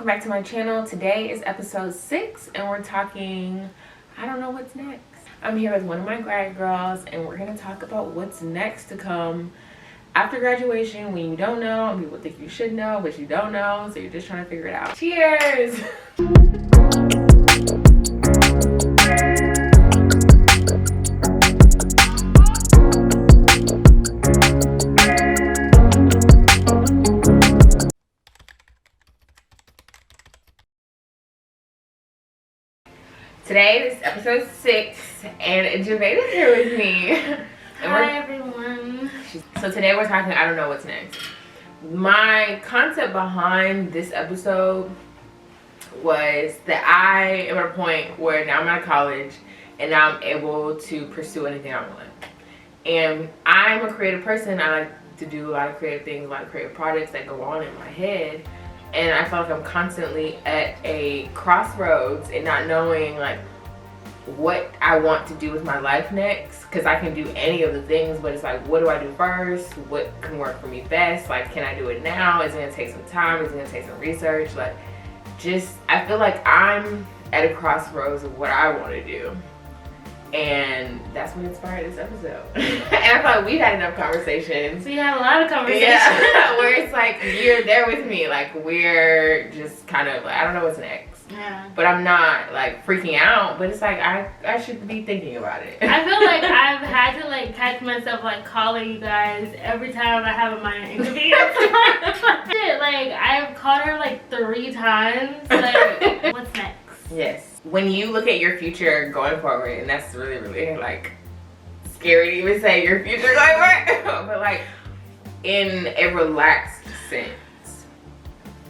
welcome back to my channel. Today is episode 6 and we're talking, I don't know what's next. I'm here with one of my grad girls and we're gonna talk about what's next to come after graduation when you don't know and people think you should know but you don't know, so you're just trying to figure it out. Cheers! Today is episode 6 and Jevedai's here with me. Hi everyone. So today we're talking, I don't know what's next. My concept behind this episode was that I am at a point where now I'm out of college and now I'm able to pursue anything I want. And I'm a creative person. I like to do a lot of creative things, a lot of creative projects that go on in my head. And I feel like I'm constantly at a crossroads and not knowing like what I want to do with my life next, because I can do any of the things, but it's like, what do I do first? What can work for me best? Like, can I do it now? Is it gonna take some time? Is it gonna take some research? Like, just, I feel like I'm at a crossroads of what I want to do. And that's what inspired this episode. And I feel like we've had enough conversations. We had a lot of conversations. Yeah, where it's like, you're there with me. Like, we're just kind of like, I don't know what's next. Yeah. But I'm not like freaking out, but it's like I should be thinking about it. I feel like I've had to like catch myself like calling you guys every time I have a minor interview. Like, I've called her like 3 times. Like, what's next? Yes. When you look at your future going forward, and that's really, really like scary to even say your future going forward, but like in a relaxed sense,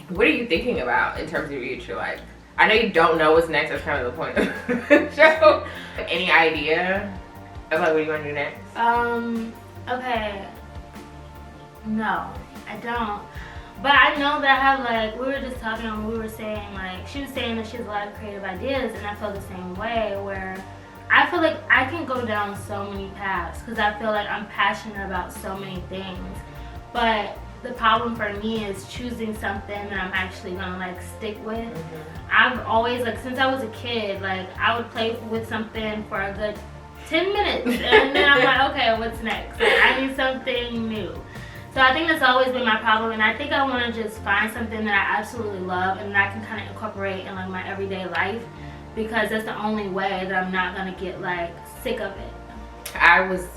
what are you thinking about in terms of your future? Like, I know you don't know what's next, that's kind of the point of the show. Any idea of like what you want to do next? Okay. No, I don't. But I know that I have like, we were just talking and we were saying like, she was saying that she has a lot of creative ideas, and I feel the same way, where I feel like I can go down so many paths because I feel like I'm passionate about so many things. But the problem for me is choosing something that I'm actually gonna like stick with. Mm-hmm. I've always, like, since I was a kid, like I would play with something for a good 10 minutes and then I'm like, okay, what's next? Like, I need something new. So I think that's always been my problem, and I think I want to just find something that I absolutely love and that I can kind of incorporate in like my everyday life, because that's the only way that I'm not gonna get like sick of it. I was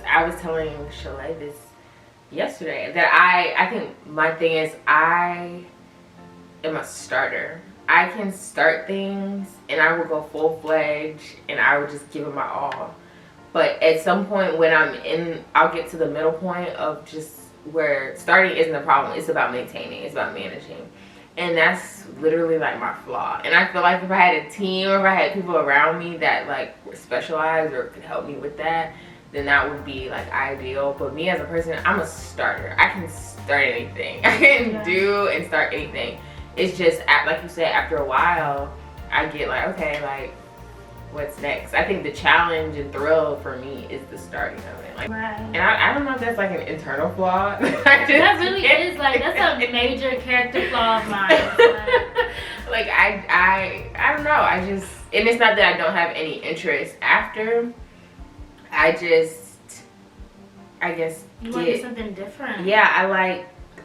telling Shalay this yesterday that I think my thing is I am a starter. I can start things and I will go full-fledged and I will just give it my all. But at some point when I'll get to the middle point of just where starting isn't a problem, it's about maintaining, it's about managing. And that's literally like my flaw. And I feel like if I had a team or if I had people around me that like were specialized or could help me with that, then that would be like ideal. But me as a person, I'm a starter. I can start anything. I can do and start anything. It's just, like you said, after a while, I get like, okay, like, what's next? I think the challenge and thrill for me is the starting of it. Like, right. And I don't know if that's like an internal flaw. That really is like, that's a major character flaw of mine. Like I don't know. I just, and it's not that I don't have any interest after. I guess you want to do something different. Yeah,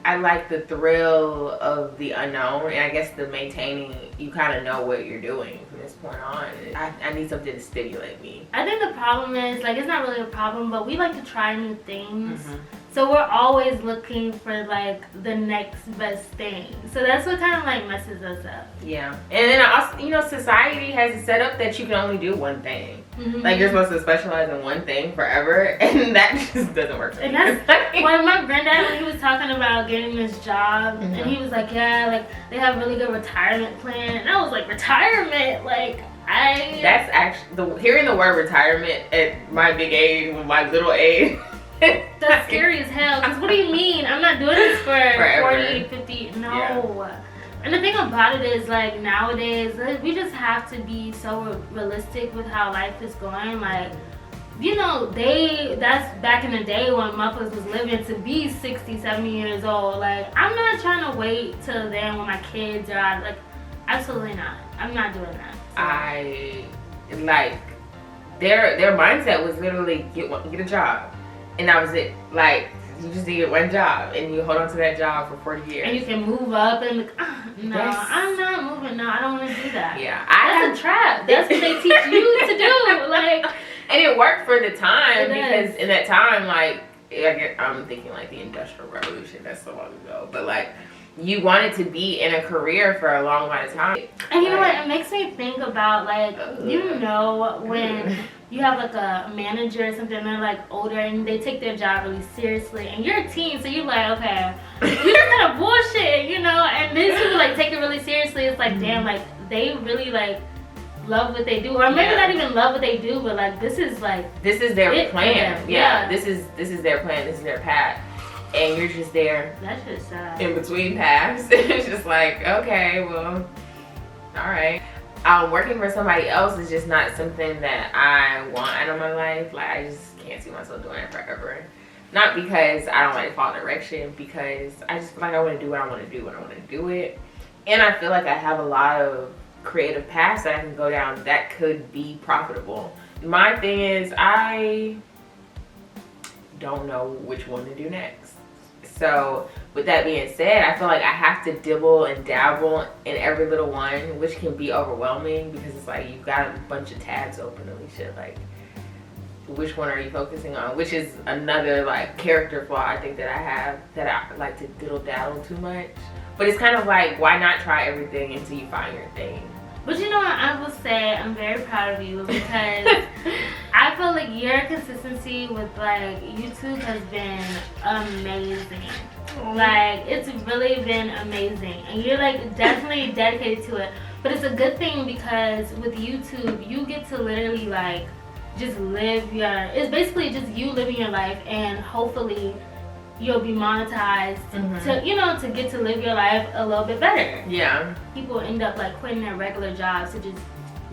I like the thrill of the unknown, and I guess the maintaining, you kind of know what you're doing from this point on. I need something to stimulate me. I think the problem is, like, it's not really a problem, but we like to try new things. Mm-hmm. So we're always looking for like the next best thing. So that's what kind of like messes us up. Yeah. And then also, you know, society has it set up that you can only do one thing. Mm-hmm. Like, you're supposed to specialize in one thing forever, and that just doesn't work for me. And that's when my granddad, when he was talking about getting this job, mm-hmm. and he was like, yeah, like they have really good retirement plan. And I was like, retirement? Like, that's actually, hearing the word retirement at my big age, with my little age, that's scary as hell. Because what do you mean? I'm not doing this for forever. 40, 50. No. Yeah. And the thing about it is, like, nowadays, like, we just have to be so realistic with how life is going. Like, you know, that's back in the day when motherfuckers was living to be 60, 70 years old. Like, I'm not trying to wait till then when my kids are out. Like, Absolutely not. I'm not doing that. So. I like their mindset was literally get a job, and that was it. Like you just needed one job, and you hold on to that job for 40 years. And you can move up and no, Yes. I'm not moving. No, I don't want to do that. Yeah, that's a trap. That's what they teach you to do. Like, and it worked for the time because does. in that time, like I'm thinking like the Industrial Revolution. That's so long ago, but like. You wanted to be in a career for a long amount of time. And you know what? It makes me think about, like, you know, when you have, like, a manager or something, and they're, like, older, and they take their job really seriously, and you're a teen, so you're like, okay, you just kind of bullshit, you know? And these people, like, take it really seriously. It's like, damn, like, they really, like, love what they do. Or maybe not even love what they do, but, like, this is their plan. Yeah, this is their plan. This is their path. And you're just there. That's just sad. In between paths. It's just like, okay, well, all right. Working for somebody else is just not something that I want out of my life. Like, I just can't see myself doing it forever. Not because I don't like to follow direction, because I just feel like I want to do what I want to do when I want to do it. And I feel like I have a lot of creative paths that I can go down that could be profitable. My thing is, I don't know which one to do next. So with that being said, I feel like I have to dibble and dabble in every little one, which can be overwhelming because it's like you've got a bunch of tabs open and shit. Like, which one are you focusing on? Which is another like character flaw I think that I have, that I like to diddle daddle too much. But it's kind of like, why not try everything until you find your thing? But you know what, I will say I'm very proud of you because I feel like your consistency with like YouTube has been amazing. Like, it's really been amazing, and you're like definitely dedicated to it. But it's a good thing because with YouTube you get to literally like just live it's basically just you living your life, and hopefully you'll be monetized to, you know, to get to live your life a little bit better. Yeah. People end up like quitting their regular jobs to just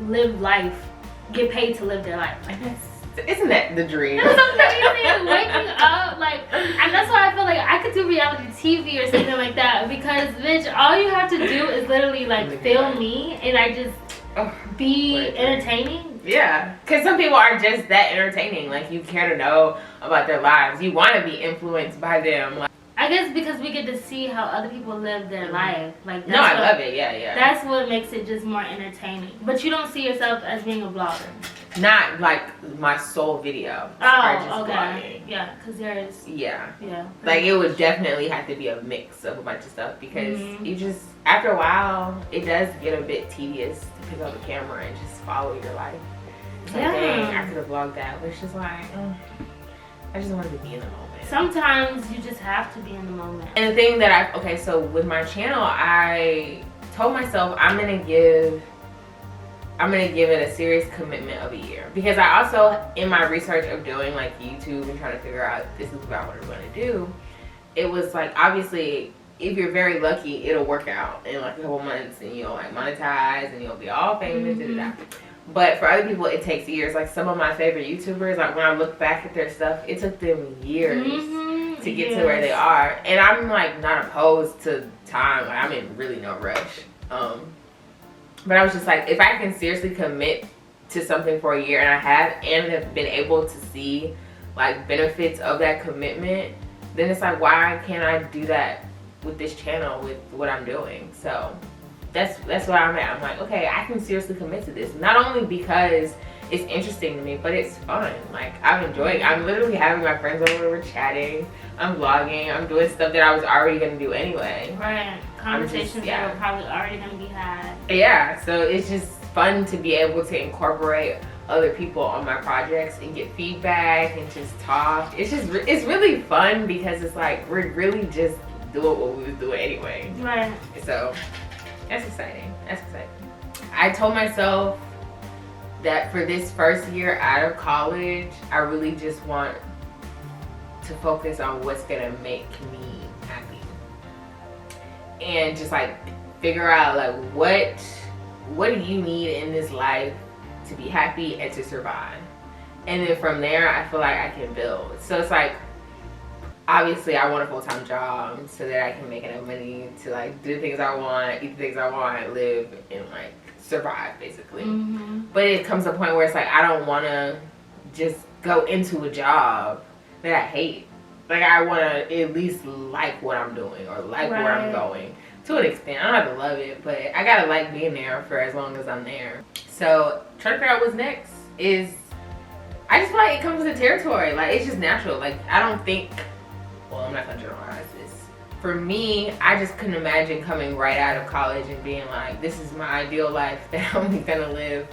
live life, get paid to live their life. Like, isn't that the dream? That's so crazy. Waking up, like, and that's why I feel like I could do reality TV or something like that, because bitch, all you have to do is literally like film me and I just be entertaining. Yeah, because some people are just that entertaining. Like, you care to know about their lives. You want to be influenced by them. Like, I guess because we get to see how other people live their life. Like, that's I love it. Yeah. That's what makes it just more entertaining. But you don't see yourself as being a blogger. Not like my sole video. Oh, okay. Blogging. Yeah, because there's... Yeah. Yeah. Like, it would definitely have to be a mix of a bunch of stuff, because you just, after a while, it does get a bit tedious to pick up a camera and just follow your life. It's like, dang, I could have vlogged that. But it's just like, I just wanted to be in the moment. Sometimes you just have to be in the moment. And the thing that so with my channel, I told myself I'm gonna give it a serious commitment of a year, because I also, in my research of doing like YouTube and trying to figure out this is what I want to do, it was like, obviously if you're very lucky, it'll work out in like a couple months and you'll like monetize and you'll be all famous. But for other people, it takes years. Like, some of my favorite YouTubers, like when I look back at their stuff, it took them years to get to where they are. And I'm like not opposed to time. Like, I'm in really no rush. But I was just like, if I can seriously commit to something for a year, and I have been able to see like benefits of that commitment, then it's like, why can't I do that with this channel, with what I'm doing? So that's where I'm at. I'm like, okay, I can seriously commit to this, not only because it's interesting to me, but it's fun. Like, I'm enjoying. I'm literally having my friends over, we're chatting, I'm vlogging, I'm doing stuff that I was already gonna do anyway. Right. Conversations that were probably already gonna be had. Yeah, so it's just fun to be able to incorporate other people on my projects and get feedback and just talk. It's really fun, because it's like we're really just doing what we was doing anyway. Right. So that's exciting. I told myself that for this first year out of college, I really just want to focus on what's gonna make me happy, and just like figure out like what do you need in this life to be happy and to survive. And then from there, I feel like I can build. So it's like, obviously I want a full-time job so that I can make enough money to like do the things I want, eat the things I want, live and like survive basically. But it comes to a point where it's like I don't want to just go into a job that I hate. Like I want to at least like what I'm doing or like where I'm going to an extent. I don't have to love it, but I gotta like being there for as long as I'm there. So trying to figure out what's next is, I just feel like it comes with the territory. Like it's just natural. Like I don't think, well, I'm not gonna generalize this. For me, I just couldn't imagine coming right out of college and being like, this is my ideal life that I'm gonna live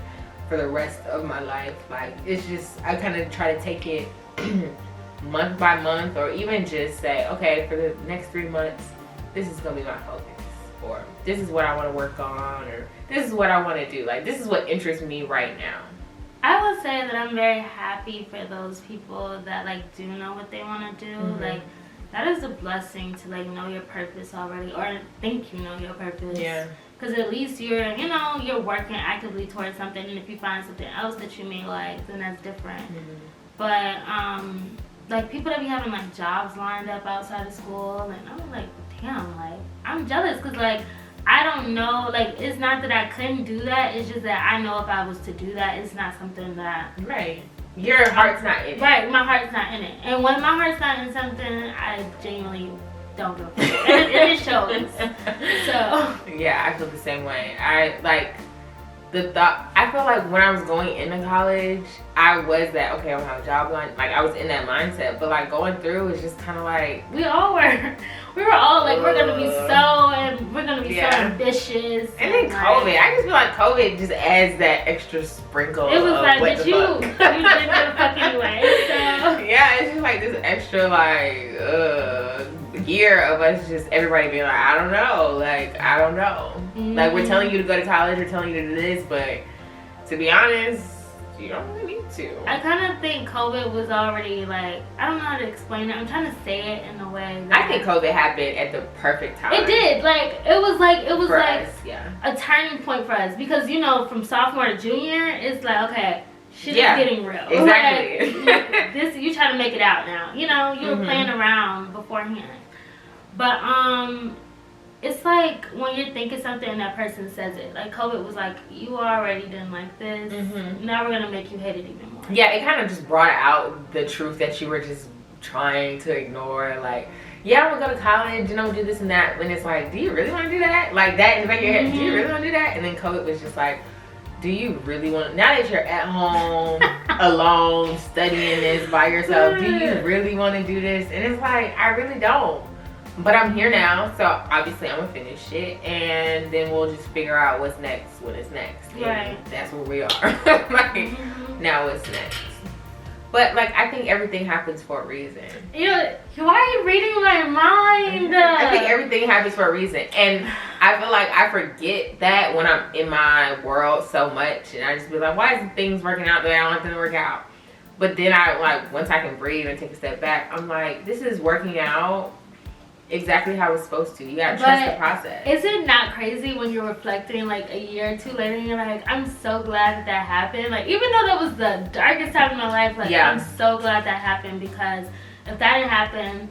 for the rest of my life. Like it's just, I kind of try to take it month by month, or even just say, okay, for the next 3 months, this is gonna be my focus, or this is what I want to work on, or this is what I want to do. Like this is what interests me right now. I would say that I'm very happy for those people that like do know what they want to do. Like that is a blessing to like know your purpose already, or think you know your purpose. Yeah. Because at least you're, you know, you're working actively towards something, and if you find something else that you may like, then that's different. But like people that be having like jobs lined up outside of school, and I'm like, damn, like I'm jealous because like I don't know, like it's not that I couldn't do that, it's just that I know if I was to do that, it's not something that your heart's not in it. Right, my heart's not in it. And when my heart's not in something, I genuinely don't go for it. And it shows. So yeah, I feel the same way. I like the thought, I feel like when I was going into college, I was that, okay, I'm gonna have a job line. Like I was in that mindset, but like going through was just kind of like, we all were. We were all like, we're gonna be so ambitious. And then COVID, I just feel like COVID just adds that extra sprinkle. It was of like, what but the you fuck. didn't give a fuck anyway. So yeah, it's just like this extra like year of us just everybody being like, I don't know, like I don't know. Like we're telling you to go to college, we're telling you to do this, but to be honest, you don't really need to. I kind of think COVID was already like, I don't know how to explain it. I'm trying to say it in a way that I think COVID happened at the perfect time. It did. Like it was like us, a turning point for us, because you know from sophomore to junior it's like, okay, shit is getting real. Exactly. Like, this you try to make it out now. You know, you were playing around beforehand. But it's like when you're thinking something and that person says it. Like COVID was like, you already done like this. Now we're gonna make you hate it even more. Yeah, it kind of just brought out the truth that you were just trying to ignore. Like, yeah, I'm gonna go to college and I'm gonna do this and that. When it's like, do you really want to do that? Like that in the back of your head, do you really want to do that? And then COVID was just like, do you really want? Now that you're at home alone studying this by yourself, do you really want to do this? And it's like, I really don't. But I'm here now, so obviously I'm gonna finish it, and then we'll just figure out what's next when it's next. And that's where we are. Like, now what's next? But like, I think everything happens for a reason. Why are you reading my mind? I think everything happens for a reason, and I feel like I forget that when I'm in my world so much, and I just be like, why isn't things working out the way I want them to work out? But then I like, once I can breathe and take a step back, I'm like, this is working out exactly how it's supposed to. You gotta trust the process. Is it not crazy when you're reflecting like a year or two later and you're like, I'm so glad that happened? Like even though that was the darkest time in my life, like I'm so glad that happened, because if that didn't happen,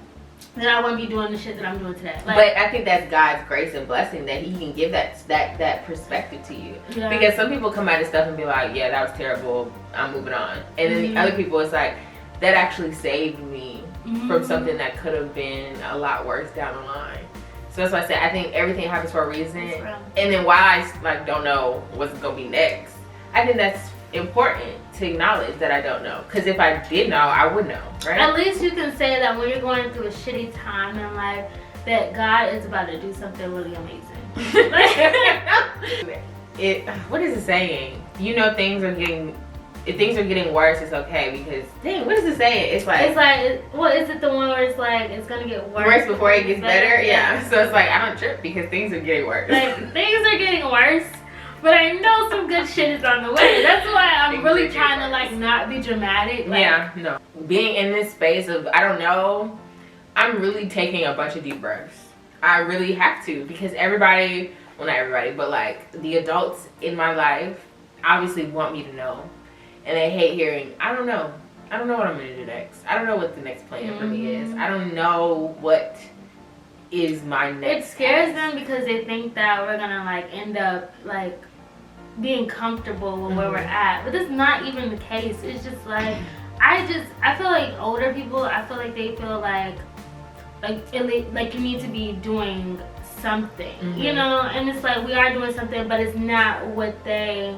then I wouldn't be doing the shit that I'm doing today. Like, but I think that's God's grace and blessing that He can give that perspective to you. Because some people come out of stuff and be like, yeah, that was terrible, I'm moving on. And then the other people, it's like, that actually saved me from something that could have been a lot worse down the line. So that's why I said I think everything happens for a reason. And then while I like don't know what's gonna be next, I think that's important to acknowledge that I don't know. Because if I did know, I would know, right? At least you can say that when you're going through a shitty time in life, that God is about to do something really amazing. What is it saying? You know, if things are getting worse, it's okay, because dang, what is it saying? It's like, what is it, the one where it's like it's gonna get worse before it gets better? Yeah. So it's like I don't trip because things are getting worse. Like things are getting worse, but I know some good shit is on the way. That's why I'm really trying to like not be dramatic. Like, being in this space of I don't know, I'm really taking a bunch of deep breaths. I really have to, because everybody, well not everybody, but like the adults in my life obviously want me to know. And they hate hearing, I don't know. I don't know what I'm gonna do next. I don't know what the next plan for me is. I don't know what is my next. It scares them because they think that we're gonna like end up like being comfortable with where we're at, but that's not even the case. It's just like I feel like older people, I feel like they feel like you need to be doing something, you know, and it's like we are doing something, but it's not what they.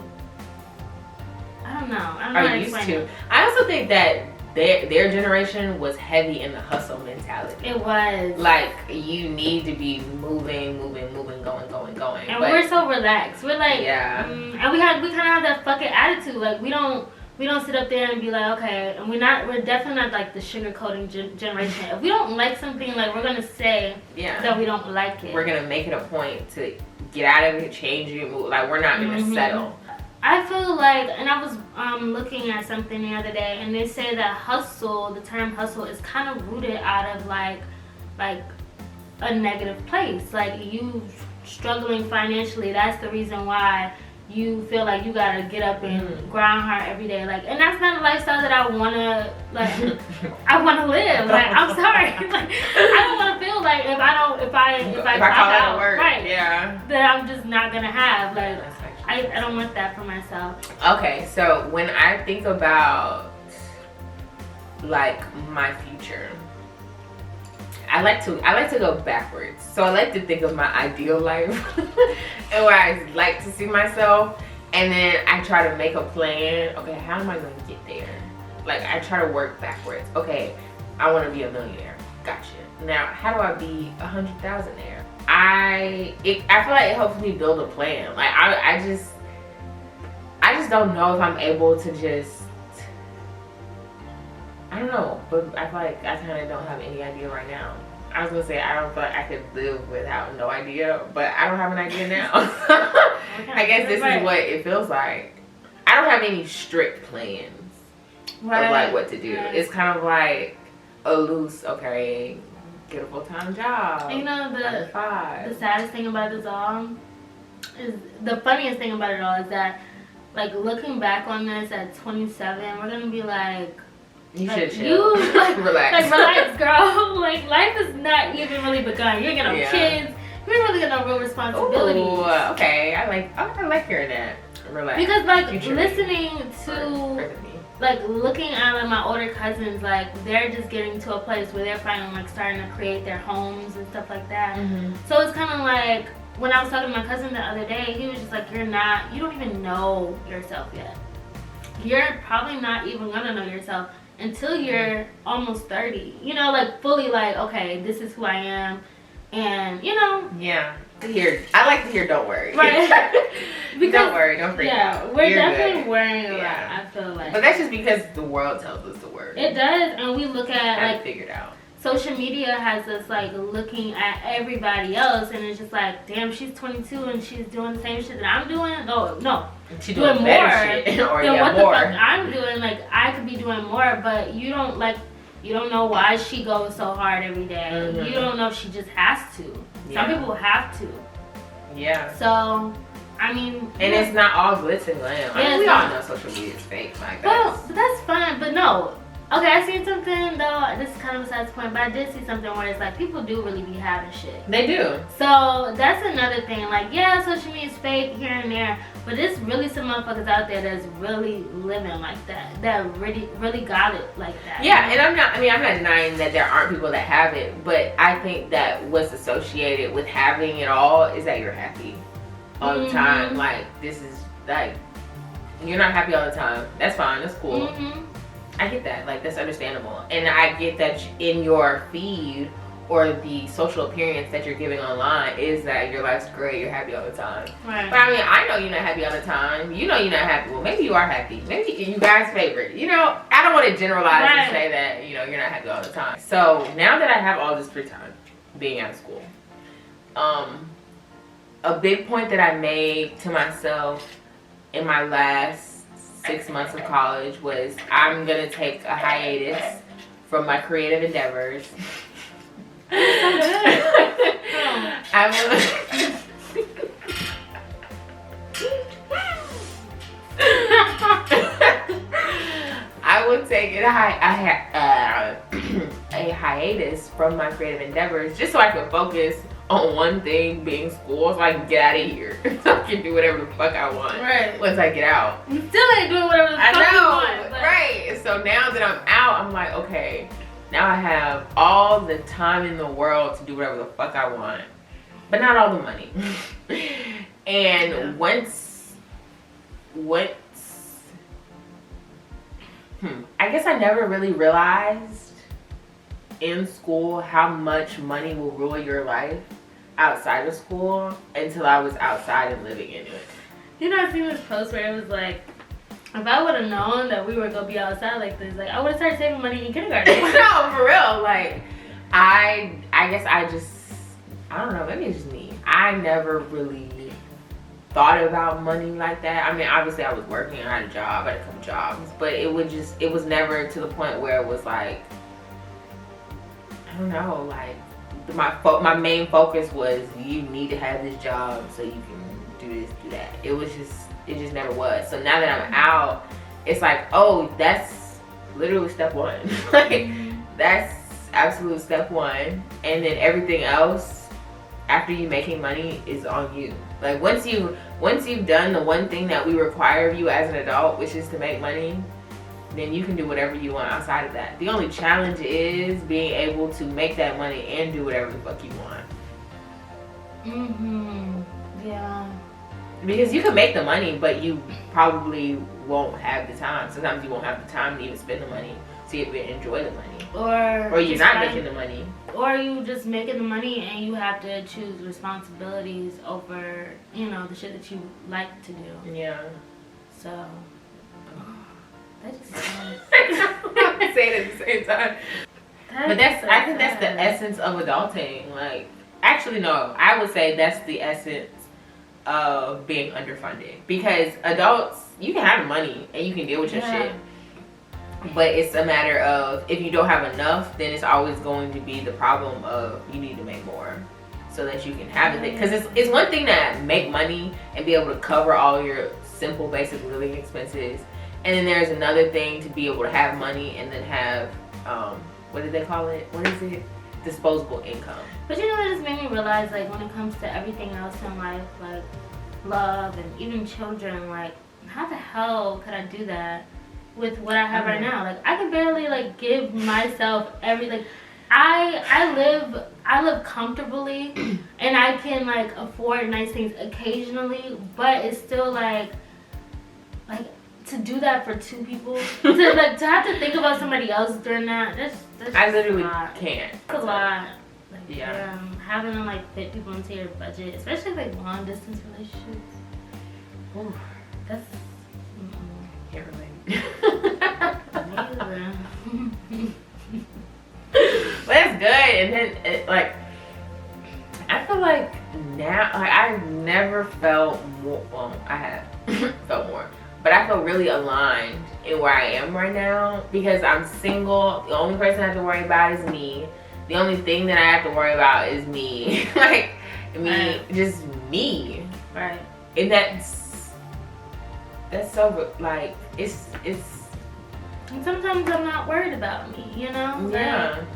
I don't know how to used explain to. it. I also think that their generation was heavy in the hustle mentality. It was like you need to be moving, going. and but we're so relaxed. We're like, and and we kind of have that fucking attitude. Like we don't sit up there and be like, okay, and we're definitely not like the sugarcoating generation. If we don't like something, like we're gonna say that we don't like it. We're gonna make it a point to get out of it, change it, move. Like we're not gonna settle. I feel like, and I was looking at something the other day, and they say that hustle, the term hustle, is kind of rooted out of like a negative place. Like you struggling financially, that's the reason why you feel like you gotta get up and grind hard every day. Like, and that's not a lifestyle that I wanna I wanna live. Like, I'm sorry, like I don't wanna feel like if I call out, work, right, that I'm just not gonna have like. I don't want that for myself. Okay, so when I think about like my future, I like to go backwards. So I like to think of my ideal life and where I like to see myself, and then I try to make a plan. Okay, how am I going to get there? Like I try to work backwards. Okay, I want to be a millionaire. Gotcha. Now, how do I be 100,000 there? I feel like it helps me build a plan. Like I just don't know if I'm able to just, I don't know, but I feel like I kind of don't have any idea right now. I was gonna say I don't feel like I could live without no idea, but I don't have an idea now. I guess this is what it feels like. I don't have any strict plans of like what to do. It's kind of like a loose, okay, get a full-time job. You know, the saddest thing about this all is, the funniest thing about it all is that, like, looking back on this at 27, we're gonna be like, you should chill. Relax. Like, relax, girl. Like, life is not even really begun. You're gonna have kids. You ain't really got no real responsibilities. Ooh, okay. I like hearing that. Relax. Because, like, listening to, like, looking at like, my older cousins, like, they're just getting to a place where they're finally, like, starting to create their homes and stuff like that. So it's kind of like, when I was talking to my cousin the other day, he was just like, you don't even know yourself yet. You're probably not even gonna know yourself until you're almost 30. You know, like, fully like, okay, this is who I am. And, you know. Yeah. I like to hear don't worry. Right. Because, don't worry, don't freak out. We're definitely worrying a lot, I feel like. But that's just because the world tells us to worry. It does, and we look at, like, figured out. Social media has us like looking at everybody else, and it's just like, damn, she's 22 and she's doing the same shit that I'm doing. Oh no, she's doing more shit. Or than what the fuck I'm doing. Like I could be doing more, but you don't know why she goes so hard every day. You don't know if she just has to. Some people have to. Yeah. So, I mean, and it's not all glitz and glam. I mean, we all know social media is fake. Like but that's fine. But no. Okay, I seen something though, this is kind of besides the point, but I did see something where it's like people do really be having shit. They do. So that's another thing. Like, yeah, social media is fake here and there, but there's really some motherfuckers out there that's really living like that really got it like that. Yeah, and I'm not denying that there aren't people that have it, but I think that what's associated with having it all is that you're happy all the time. Like, this is like, you're not happy all the time. That's fine, that's cool. I get that, like that's understandable, and I get that in your feed or the social appearance that you're giving online is that your life's great, you're happy all the time. Right. But I mean, I know you're not happy all the time. You know you're not happy. Well, maybe you are happy. Maybe you guys' favorite. You know, I don't want to generalize and say that you're not happy all the time. So now that I have all this free time, being out of school, a big point that I made to myself in my last 6 months of college was I'm gonna take a hiatus from my creative endeavors. I will taking a hiatus from my creative endeavors just so I can focus on one thing, being school, so I can get out of here. So I can do whatever the fuck I want. Right. Once I get out. You still ain't doing whatever the fuck you want. But... Right. So now that I'm out, I'm like, okay, now I have all the time in the world to do whatever the fuck I want. But not all the money. And I guess I never really realized in school how much money will rule your life outside of school until I was outside and living in it. You know, I seen this post where it was like, if I would have known that we were gonna be outside like this, like I would have started saving money in kindergarten. No, for real. Like, I guess I don't know, maybe it's just me. I never really thought about money like that. I mean, obviously I was working, I had a job, I had a couple jobs, but it was never to the point where it was like, I don't know, like my main focus was you need to have this job so you can do this, do that. It just never was. So now that I'm out, it's like, oh, that's literally step one. Like, that's absolute step one. And then everything else after you making money is on you. Like, once you've done the one thing that we require of you as an adult, which is to make money, then you can do whatever you want outside of that. The only challenge is being able to make that money and do whatever the fuck you want. Yeah. Because you can make the money, but you probably won't have the time. Sometimes you won't have the time to even spend the money to even enjoy the money. Or you're not making the money. Or you just making the money and you have to choose responsibilities over, you know, the shit that you like to do. Yeah. So, that just sounds... I say it at the same time. But I think that's the essence of adulting. Like, actually, no, I would say that's the essence of being underfunded. Because adults, you can have the money and you can deal with your shit. But it's a matter of, if you don't have enough, then it's always going to be the problem of you need to make more so that you can have it. Because it's one thing to make money and be able to cover all your simple basic living expenses, and then there's another thing to be able to have money and then have what do they call it? What is it? Disposable income. But you know, it just made me realize, like, when it comes to everything else in life, like love and even children, like, how the hell could I do that with what I have right now? Like, I can barely like give myself like I live comfortably and I can like afford nice things occasionally, but it's still like to do that for two people, to have to think about somebody else during that's I literally can't. It's a lot. Like, yeah. Having to like fit people into your budget, especially like long distance relationships. Ooh. That's can't relate. But that's good. And then like, I feel like now, like, I've never felt more, well, I have felt more, but I feel really aligned in where I am right now because I'm single. The only person I have to worry about is me. The only thing that I have to worry about is me. Like, me, just me. Right. And that's so, like, it's and sometimes I'm not worried about me, you know? Yeah. Like,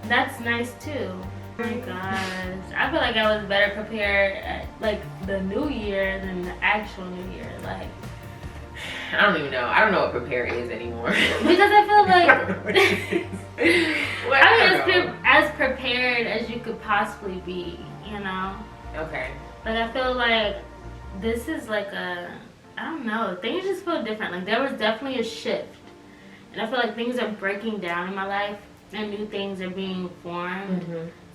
that's nice too. Oh my gosh. I feel like I was better prepared at like the new year than the actual new year. Like, I don't even know. I don't know what prepare is anymore. Because I feel like as prepared as you could possibly be, you know? Okay. Like, I feel like this is like I don't know, things just feel different. Like, there was definitely a shift. And I feel like things are breaking down in my life and new things are being formed.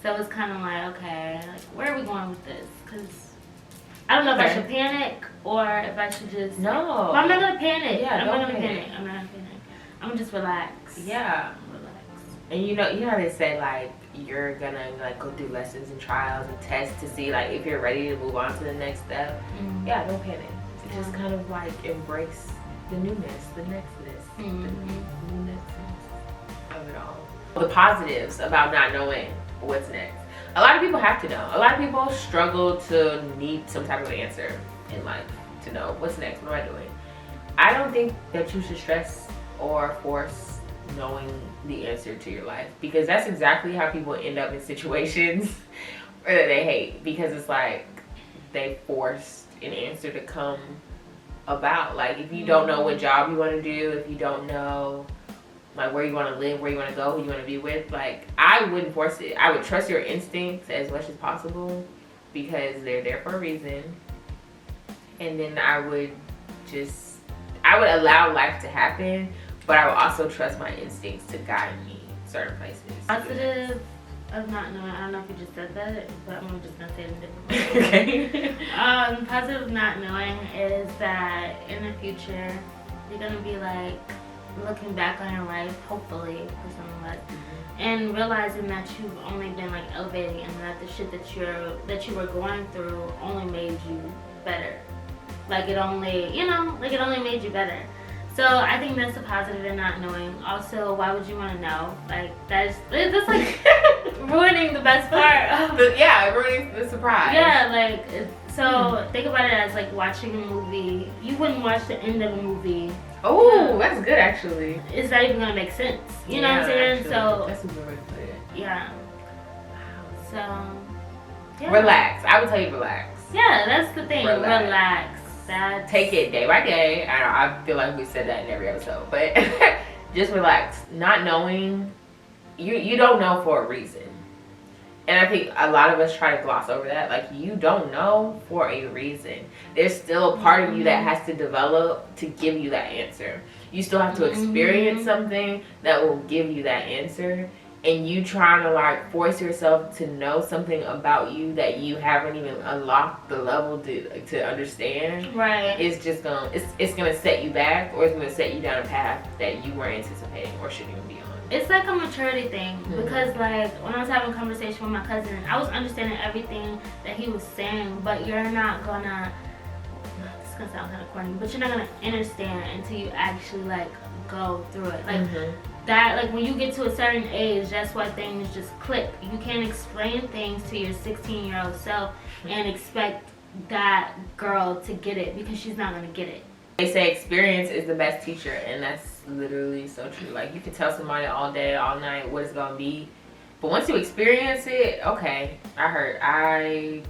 So it's kind of like, okay, like, where are we going with this? Because I don't know if I should panic or if I should just... No. Well, I'm not going to panic. Yeah, I'm not don't going to panic. panic. I'm not going to panic. I'm going to just relax. Yeah. Relax. And you know how they say, like, you're going to, like, go through lessons and trials and tests to see, like, if you're ready to move on to the next step. Yeah, don't panic. Just kind of, like, embrace the newness, the nextness, the newness of it all. The positives about not knowing what's next. A lot of people have to know. A lot of people struggle to need some type of answer in life to know what's next, what am I doing? I don't think that you should stress or force knowing the answer to your life, because that's exactly how people end up in situations that they hate, because it's like they forced an answer to come about. Like, if you don't know what job you want to do, if you don't know like where you want to live, where you want to go, who you want to be with, like, I wouldn't force it. I would trust your instincts as much as possible, because they're there for a reason. And then I would allow life to happen, but I would also trust my instincts to guide me certain places. Positive of not knowing. I don't know if you just said that, but I'm just gonna say it in a different way. Okay. Positive of not knowing is that in the future you're gonna be like looking back on your life, hopefully, for some luck, and realizing that you've only been like elevating, and that the shit that you were going through only made you better. Like it only made you better. So I think that's a positive in not knowing. Also, why would you want to know? Like that's like ruining the best part. Ruining the surprise. Yeah, like so think about it as like watching a movie. You wouldn't watch the end of a movie. Oh, that's good actually. It's not even gonna make sense. You know what I'm saying? Actually, So that's a good way to put it. yeah. So yeah. Relax. I would tell you to relax. Yeah, that's the thing. Relax. Take it day by day. I feel like we said that in every episode, but just relax. Not knowing, you don't know for a reason, and I think a lot of us try to gloss over that. Like, you don't know for a reason. There's still a part of you that has to develop to give you that answer. You still have to experience something that will give you that answer. And you trying to like force yourself to know something about you that you haven't even unlocked the level to understand. Right. It's just it's gonna set you back, or it's gonna set you down a path that you weren't anticipating or shouldn't even be on. It's like a maturity thing, because like when I was having a conversation with my cousin, I was understanding everything that he was saying, but you're not gonna, it's gonna sound kind of corny, but you're not gonna understand until you actually like go through it. Like that, like when you get to a certain age, that's why things just click. You can't explain things to your 16-year-old self and expect that girl to get it, because she's not gonna get it. They say experience is the best teacher, and that's literally so true. Like, you can tell somebody all day, all night what it's gonna be, but once you experience it, okay, I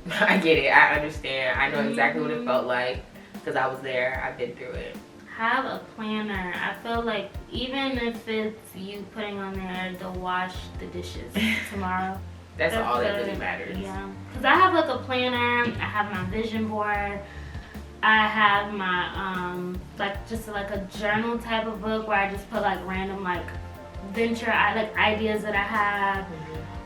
get it, I understand, I know exactly what it felt like, because I was there, I've been through it. Have a planner. I feel like even if it's you putting on there to wash the dishes tomorrow, that's all that really matters. Yeah, because I have like a planner, I have my vision board, I have my like just like a journal type of book where I just put like random like ideas that I have,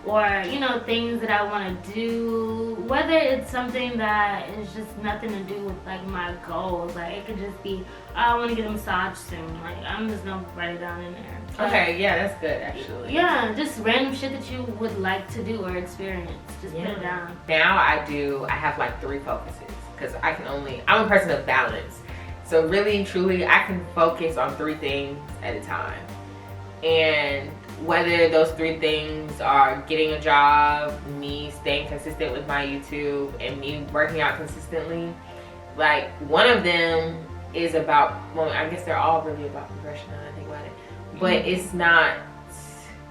or you know, things that I want to do, whether it's something that is just nothing to do with like my goals. Like it could just be, oh, I want to get a massage soon, like I'm just gonna write it down in there. But, okay, yeah, that's good actually. Yeah, just random shit that you would like to do or experience, just put it down. Now I have like 3 focuses, because I'm a person of balance, so really truly I can focus on 3 things at a time. And whether those 3 things are getting a job, me staying consistent with my YouTube, and me working out consistently, like one of them is about, well, I guess they're all really about progression now that I think about it, but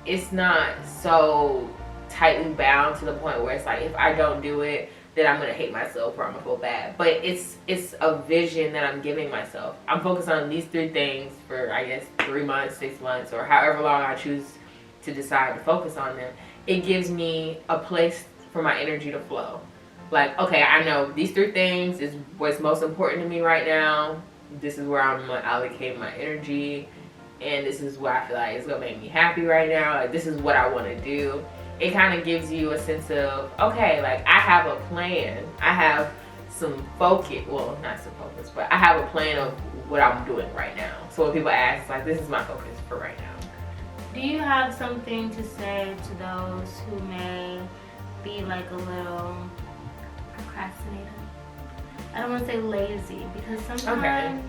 it's not so tightly bound to the point where it's like, if I don't do it, then I'm gonna hate myself or I'm gonna feel bad. But it's a vision that I'm giving myself. I'm focused on these 3 things for, I guess, 3 months, 6 months, or however long I choose to decide to focus on them. It gives me a place for my energy to flow. Like, okay, I know these 3 things is what's most important to me right now. This is where I'm gonna allocate my energy, and this is what I feel like is gonna make me happy right now. Like, this is what I want to do. It kind of gives you a sense of, okay, like I have a plan. I have some focus, well, not some focus, but I have a plan of what I'm doing right now. So when people ask, like, this is my focus for right now. Do you have something to say to those who may be like a little procrastinator? I don't want to say lazy, because sometimes...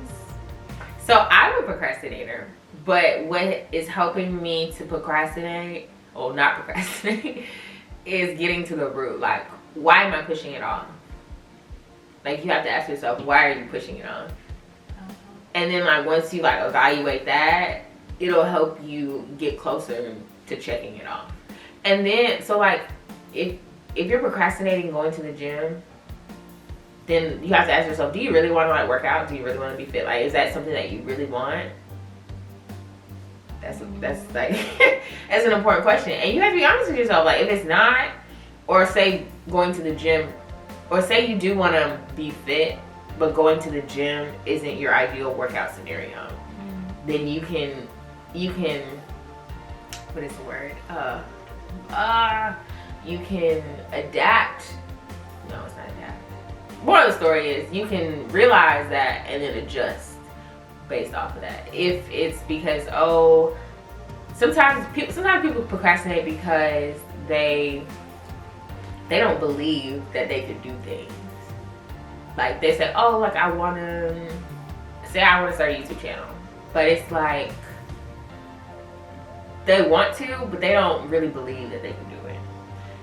So I'm a procrastinator, but what is helping me to procrastinate, or not procrastinate, is getting to the root. Like, why am I pushing it off? Like, you have to ask yourself, why are you pushing it off? And then, like, once you like evaluate that, it'll help you get closer to checking it off. And then, so like, if you're procrastinating going to the gym, then you have to ask yourself, do you really want to like work out? Do you really want to be fit? Like, is that something that you really want? That's like, that's an important question. And you have to be honest with yourself. Like, if it's not, or say going to the gym, or say you do want to be fit, but going to the gym isn't your ideal workout scenario, then you can, what is the word? You can adapt. No, it's not adapt. Moral of the story is you can realize that and then adjust based off of that. If it's because, sometimes people procrastinate because they don't believe that they could do things. Like, they say, like, I want to start a YouTube channel. But it's like, they want to, but they don't really believe that they can do it.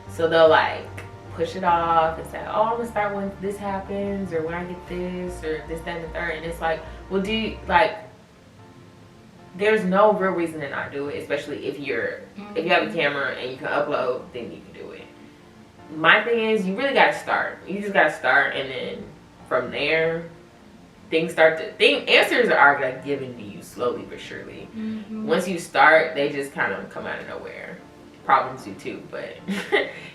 So they'll like push it off and say, I'm gonna start when this happens, or when I get this, or this, that, and the third. And it's like, well, there's no real reason to not do it, especially if you have a camera and you can upload, then you can do it. My thing is, you really gotta start. You just gotta start, and then from there, answers are like given to you slowly but surely. Once you start, they just kind of come out of nowhere. Problems do too, but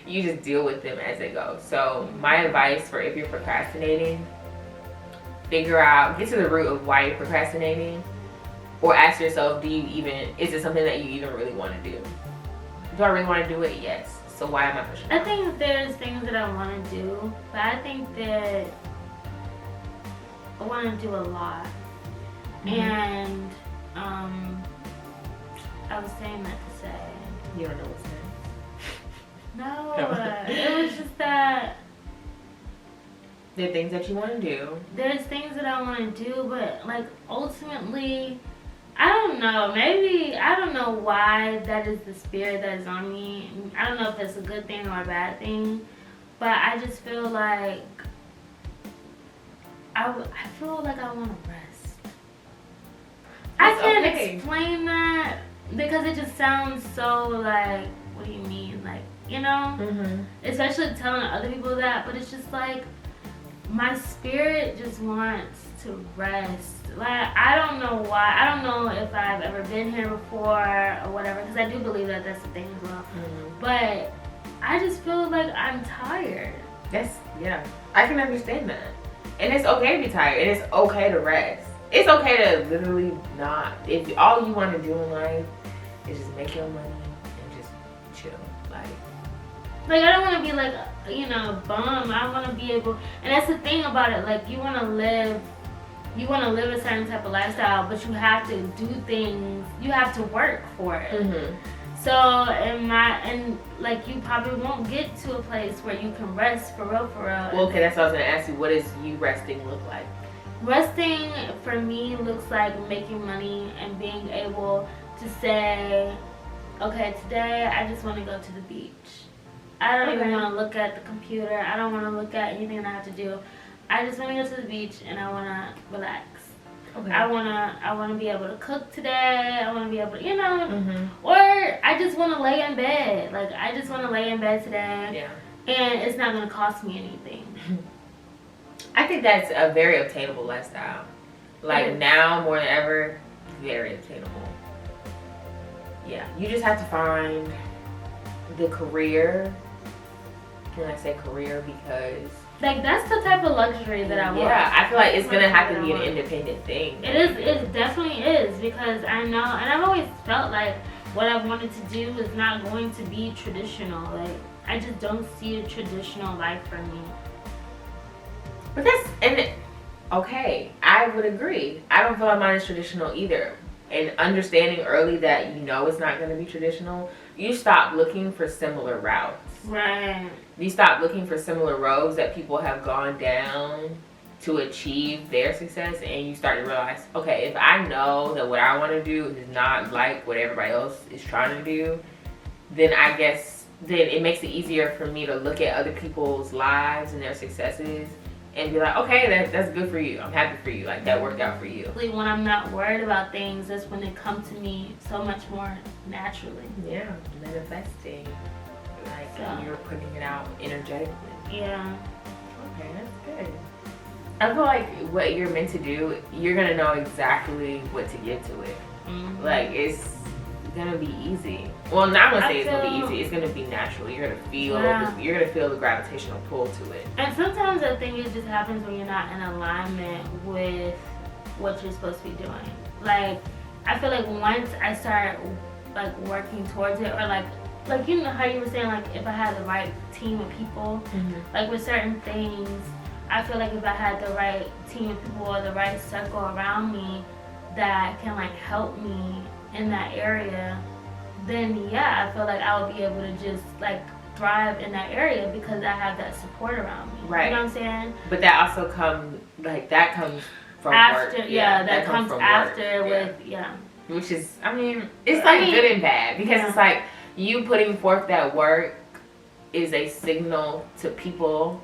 you just deal with them as they go. So my advice for if you're procrastinating, get to the root of why you're procrastinating, or ask yourself, is it something that you even really want to do? Do I really want to do it? Yes. So why am I pushing? I think there's things that I want to do, but I think that I want to do a lot. And I was saying that to say, you don't know what's next. No, it was just that there are things that you want to do. There's things that I want to do, but like ultimately, I don't know. Maybe I don't know why that is the spirit that is on me. I don't know if it's a good thing or a bad thing, but I just feel like I feel like I want to rest. I can't explain that because it just sounds so like, what do you mean? Like, especially telling other people that, but it's just like my spirit just wants to rest. Like, I don't know why. I don't know if I've ever been here before or whatever, because I do believe that that's the thing as well. But I just feel like I'm tired. I can understand that. And it's okay to be tired, and it's okay to rest. It's okay to literally not. If all you want to do in life is just make your money and just chill. Like I don't want to be like, bum. I want to be able, and that's the thing about it. Like, you want to live a certain type of lifestyle, but you have to do things. You have to work for it. So, and like, you probably won't get to a place where you can rest for real. Well, okay, that's what I was gonna ask you. What does you resting look like? Resting for me looks like making money and being able to say, okay, today I just want to go to the beach. I don't even want to look at the computer. I don't want to look at anything that I have to do. I just want to go to the beach and I want to relax. Okay. I want to be able to cook today. I want to be able to, or I just want to lay in bed. Like, I just want to lay in bed today. Yeah. And it's not going to cost me anything. I think that's a very obtainable lifestyle. Like, now more than ever, very obtainable. Yeah. You just have to find the career. Can I say career? Because like, that's the type of luxury that I want. Yeah, I feel like it's gonna have to be an independent thing. It definitely is, because I know, and I've always felt like what I wanted to do is not going to be traditional. Like, I just don't see a traditional life for me. But okay, I would agree. I don't feel like mine is traditional either. And understanding early that it's not going to be traditional, you stop looking for similar routes. Right. You stop looking for similar roads that people have gone down to achieve their success, and you start to realize, okay, if I know that what I want to do is not like what everybody else is trying to do, then I guess it makes it easier for me to look at other people's lives and their successes and be like, okay, that's good for you. I'm happy for you. Like, that worked out for you. When I'm not worried about things, that's when they come to me so much more naturally. Yeah, manifesting. Like, So. you're putting it out energetically. Yeah. Okay, that's good. I feel like what you're meant to do, you're gonna know exactly what to give to it. Mm-hmm. Like, it's gonna be easy. Well, not gonna say it's gonna be feel- easy. It's gonna be natural. You're gonna feel. Yeah. You're gonna feel the gravitational pull to it. And sometimes I think it just happens when you're not in alignment with what you're supposed to be doing. Like, I feel like once I start like working towards it, or like you know how you were saying, like if I had the right team of people, like with certain things, I feel like if I had the right team of people or the right circle around me that can like help me in that area, then yeah, I feel like I would be able to just like thrive in that area because I have that support around me. Right. You know what I'm saying? But that also comes from After, work. yeah, that comes from after work. with, yeah. Which is, I mean, it's like good and bad, because it's like you putting forth that work is a signal to people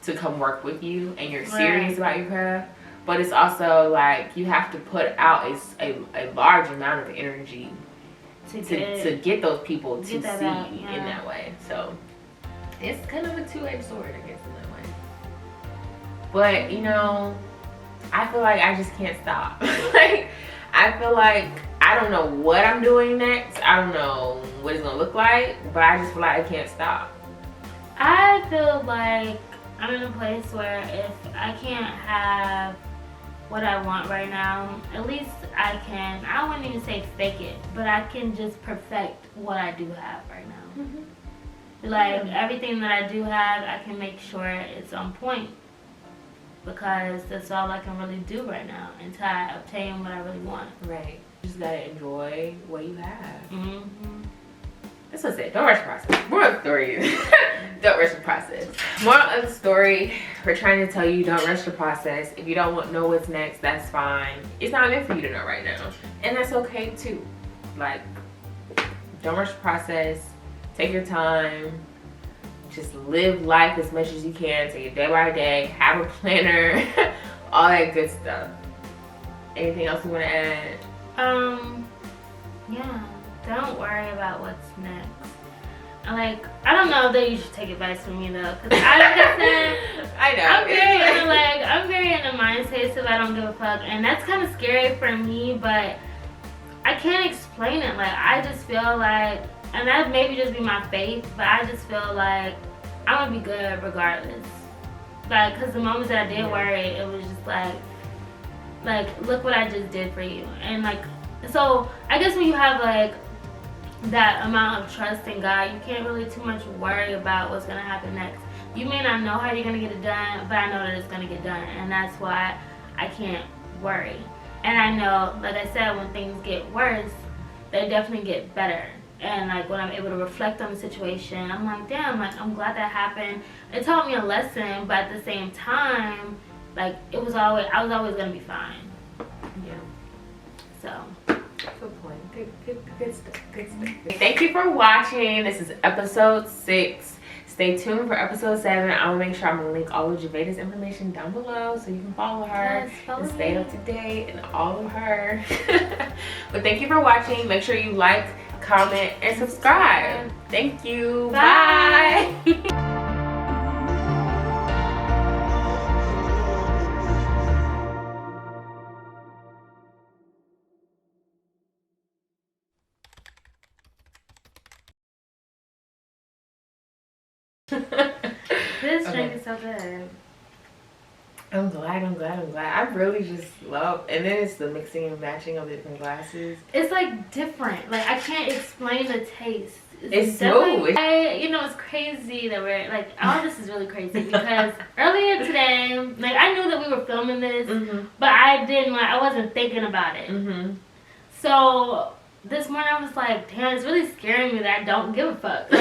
to come work with you, and you're serious about your craft. But it's also like you have to put out a large amount of energy to get those people to see in that way. So it's kind of a two-edged sword, I guess, in that way. But you know, I feel like I just can't stop. Like, I feel like I don't know what I'm doing next. I don't know what it's gonna look like, but I just feel like I can't stop. I feel like I'm in a place where if I can't have what I want right now, at least I can, I wouldn't even say fake it, but I can just perfect what I do have right now. Like, everything that I do have, I can make sure it's on point, because that's all I can really do right now until I obtain what I really want. Right. You just gotta enjoy what you have. Mm-hmm. That's what I said. Don't rush the process. Moral of the story is don't rush the process. Moral of the story, we're trying to tell you don't rush the process. If you don't know what's next, that's fine. It's not meant for you to know right now. And that's okay too. Like, don't rush the process. Take your time. Just live life as much as you can. Take it day by day. Have a planner. All that good stuff. Anything else you want to add? Yeah. Don't worry about what's next. I don't know that you should take advice from me though, because I know. I'm very in a mind state of I don't give a fuck, and that's kind of scary for me, but I can't explain it. Like, I just feel like, and that maybe just be my faith, but I just feel like I'm gonna be good regardless. Like, because the moments that I did worry, it was just like look what I just did for you, and like, so I guess when you have like that amount of trust in God, you can't really too much worry about what's gonna happen next. You may not know how you're gonna get it done, but I know that it's gonna get done, and that's why I can't worry. And I know, like I said, when things get worse, they definitely get better. And like when I'm able to reflect on the situation, I'm like, damn, like I'm glad that happened. It taught me a lesson, but at the same time, like I was always gonna be fine. Yeah. So. Good point. Good stuff. Good stuff. Thank you for watching. This is episode 6. Stay tuned for episode 7. I will make sure I'm gonna link all of Jevedai's information down below so you can follow her and stay up to date and all of her. But thank you for watching. Make sure you like, comment, and subscribe. Thank you. Bye. This drink is so good. I'm glad. I really just love, and then it's the mixing and matching of the different glasses. It's like different. Like, I can't explain the taste. It's smooth. It's crazy that we're like, all this is really crazy because earlier today, like I knew that we were filming this, but I wasn't thinking about it. So this morning I was like, damn, it's really scaring me that I don't give a fuck.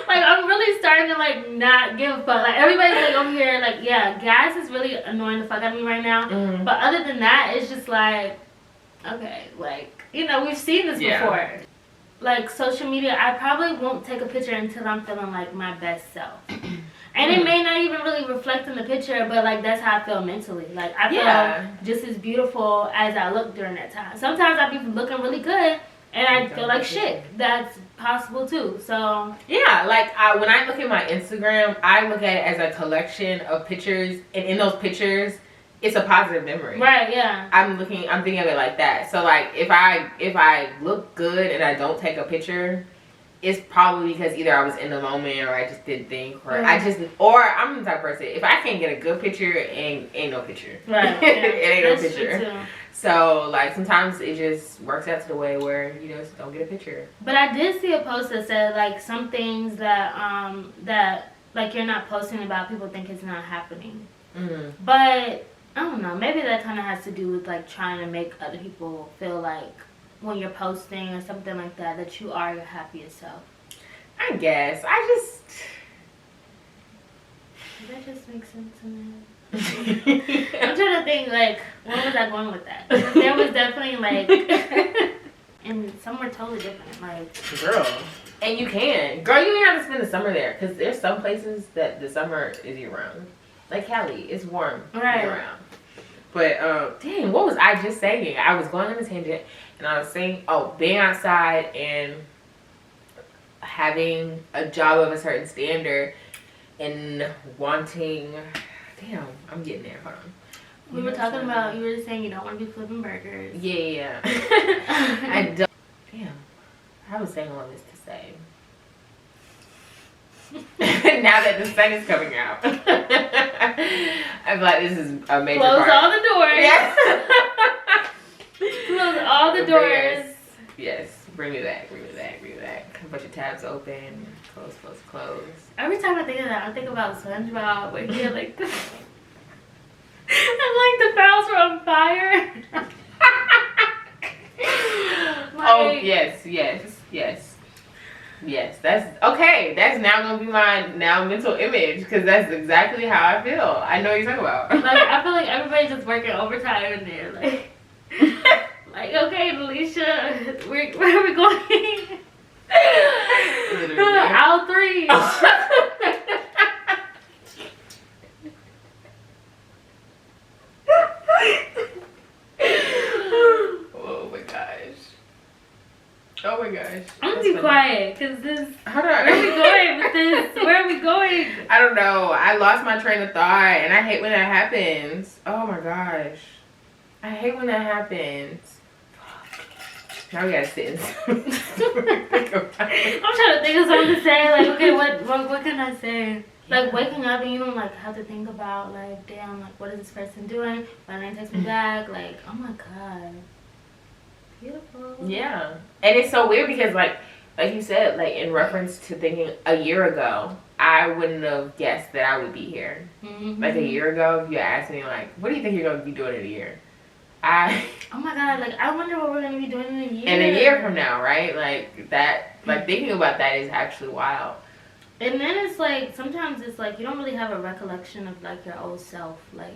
Like I'm really starting to like not give a fuck. Like everybody's like over here, like, yeah, gas is really annoying the fuck out of me right now. But other than that, it's just like, okay, like, we've seen this before. Like social media, I probably won't take a picture until I'm feeling like my best self. And it may not even really reflect in the picture, but like that's how I feel mentally. Like I feel just as beautiful as I look during that time. Sometimes I be looking really good and I feel like shit. That's possible too. So yeah, like when I look at my Instagram, I look at it as a collection of pictures, and in those pictures, it's a positive memory. Right, yeah. I'm thinking of it like that. So like if I look good and I don't take a picture, it's probably because either I was in the moment or I just didn't think, or I'm the type of person, if I can't get a good picture, ain't no picture. Right. Yeah. It ain't That's no picture. true too. So like sometimes it just works out to the way where you just don't get a picture. But I did see a post that said like some things that that like you're not posting about, people think it's not happening. Mm-hmm. But I don't know, maybe that kind of has to do with like trying to make other people feel like when you're posting or something like that, that you are your happiest self. I guess. Does that just make sense to me? I'm trying to think, like, where was I going with that? There was definitely, like, and some were totally different, like. Girl. And you can. Girl, you don't have to spend the summer there, because there's some places that the summer is year-round. Like Cali, it's warm year-round. But, dang, what was I just saying? I was going on a tangent, and I was saying, being outside and having a job of a certain standard and wanting, damn, I'm getting there, hold on. We were talking about, you were just saying you don't want to be flipping burgers. Yeah. I don't, damn, I was saying all this to say. Now that the sun is coming out, I feel like this is a major Close part. all the doors. Yes. Close all the doors. Yes. Bring me back. A bunch of tabs open. Close. Every time I think of that, I think about SpongeBob when he had like the, and like the barrels were on fire. Oh yes. That's okay. That's now gonna be my mental image, because that's exactly how I feel. I know what you're talking about. Like I feel like everybody's just working overtime in there. Like, like okay, Alicia, where are we going? Aisle 3. Oh my gosh. I'm gonna be quiet, cause this. Hold on. Where are we going with this? Where are we going? I don't know. I lost my train of thought, and I hate when that happens. Oh my gosh. I hate when that happens. Now we gotta sit and I'm trying to think of something to say. Like, okay, what can I say? Like waking up and you don't like have to think about like, damn, like what is this person doing? My name takes me back. Like, oh my god, beautiful. Yeah, and it's so weird because like you said, like in reference to thinking a year ago, I wouldn't have guessed that I would be here. Mm-hmm. Like a year ago, if you asked me like, what do you think you're gonna be doing in a year? Oh my god, like I wonder what we're gonna be doing in a year. In a year from now, right? Like that, like thinking about that is actually wild. And then it's like, sometimes it's like, you don't really have a recollection of like your old self. Like,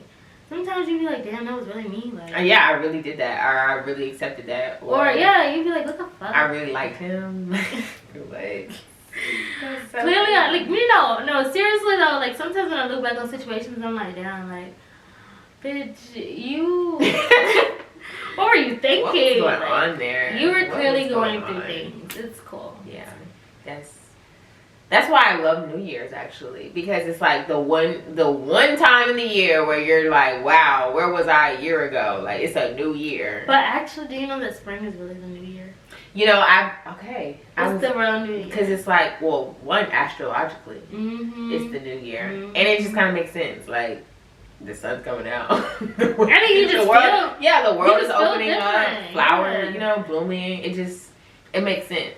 sometimes you be like, damn, that was really me. Like, yeah, I really did that. Or I really accepted that. Or yeah, you'd be like, what the fuck? I really liked him. Like, so clearly, like, no, seriously though, like sometimes when I look back on situations, I'm like, damn, like, bitch, you, what were you thinking? What was going on there? You were clearly going through things. It's cool. Yeah, that's why I love New Year's actually, because it's like the one time in the year where you're like, wow, where was I a year ago? Like it's a new year. But actually, do you know that spring is really the new year? You know, It's the real new year. Because it's like, well, one, astrologically, mm-hmm. it's the new year. Mm-hmm. And it just kind of makes sense. Like, the sun's coming out. I mean, you just the world is opening up, different. flowers, blooming. It makes sense.